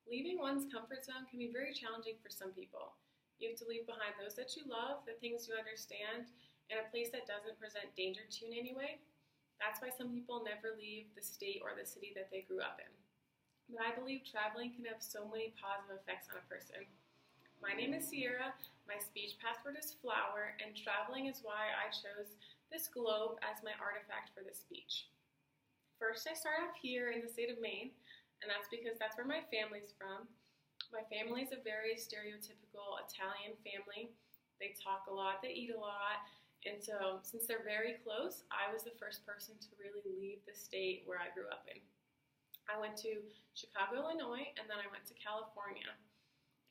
Leaving one's comfort zone can be very challenging for some people. You have to leave behind those that you love, the things you understand, and a place that doesn't present danger to you in any way. That's why some people never leave the state or the city that they grew up in. But I believe traveling can have so many positive effects on a person. My name is Ciara, my speech password is flower, and traveling is why I chose this globe as my artifact for this speech. First, I start off here in the state of Maine, and that's because that's where my family's from. My family is a very stereotypical Italian family. They talk a lot, they eat a lot, and so since they're very close, I was the first person to really leave the state where I grew up in. I went to Chicago, Illinois, and then I went to California.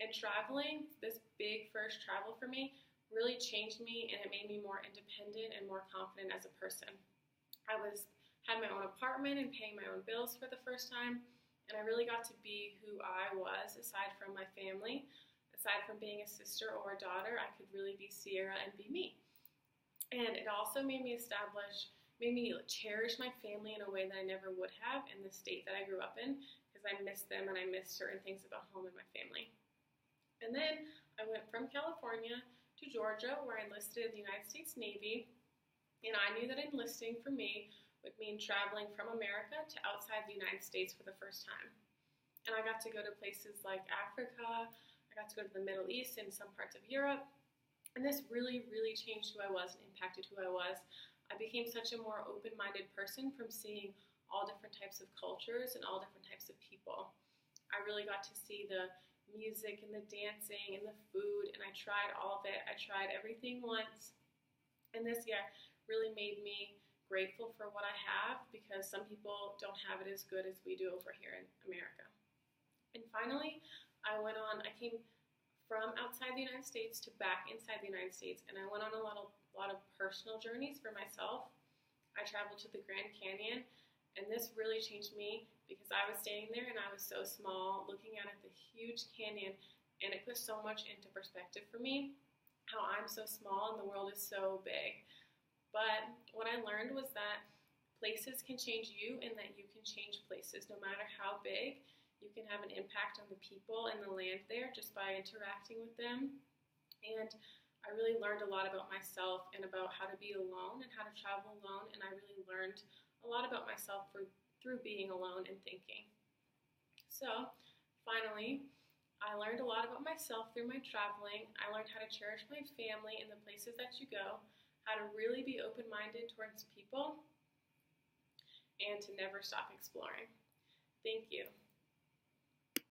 And traveling, this big first travel for me, really changed me and it made me more independent and more confident as a person. Had my own apartment and paying my own bills for the first time. And I really got to be who I was aside from my family. Aside from being a sister or a daughter, I could really be Ciara and be me. And it also made me cherish my family in a way that I never would have in the state that I grew up in because I miss them and I miss certain things about home and my family. And then I went from California to Georgia where I enlisted in the United States Navy. And I knew that enlisting for me would mean traveling from America to outside the United States for the first time. And I got to go to places like Africa, I got to go to the Middle East and some parts of Europe. And this really, really changed who I was and impacted who I was. I became such a more open-minded person from seeing all different types of cultures and all different types of people. I really got to see the music and the dancing and the food, and I tried all of it. I tried everything once. And this, really made me grateful for what I have because some people don't have it as good as we do over here in America. And finally, I came from outside the United States to back inside the United States, and I went on a lot of personal journeys for myself. I traveled to the Grand Canyon, and this really changed me because I was standing there and I was so small looking at the huge canyon, and it put so much into perspective for me, how I'm so small and the world is so big. But what I learned was that places can change you and that you can change places. No matter how big, you can have an impact on the people and the land there just by interacting with them. And I really learned a lot about myself and about how to be alone and how to travel alone. And I really learned a lot about myself through being alone and thinking. So finally, I learned a lot about myself through my traveling. I learned how to cherish my family and the places that you go, how to really be open-minded towards people, and to never stop exploring. Thank you.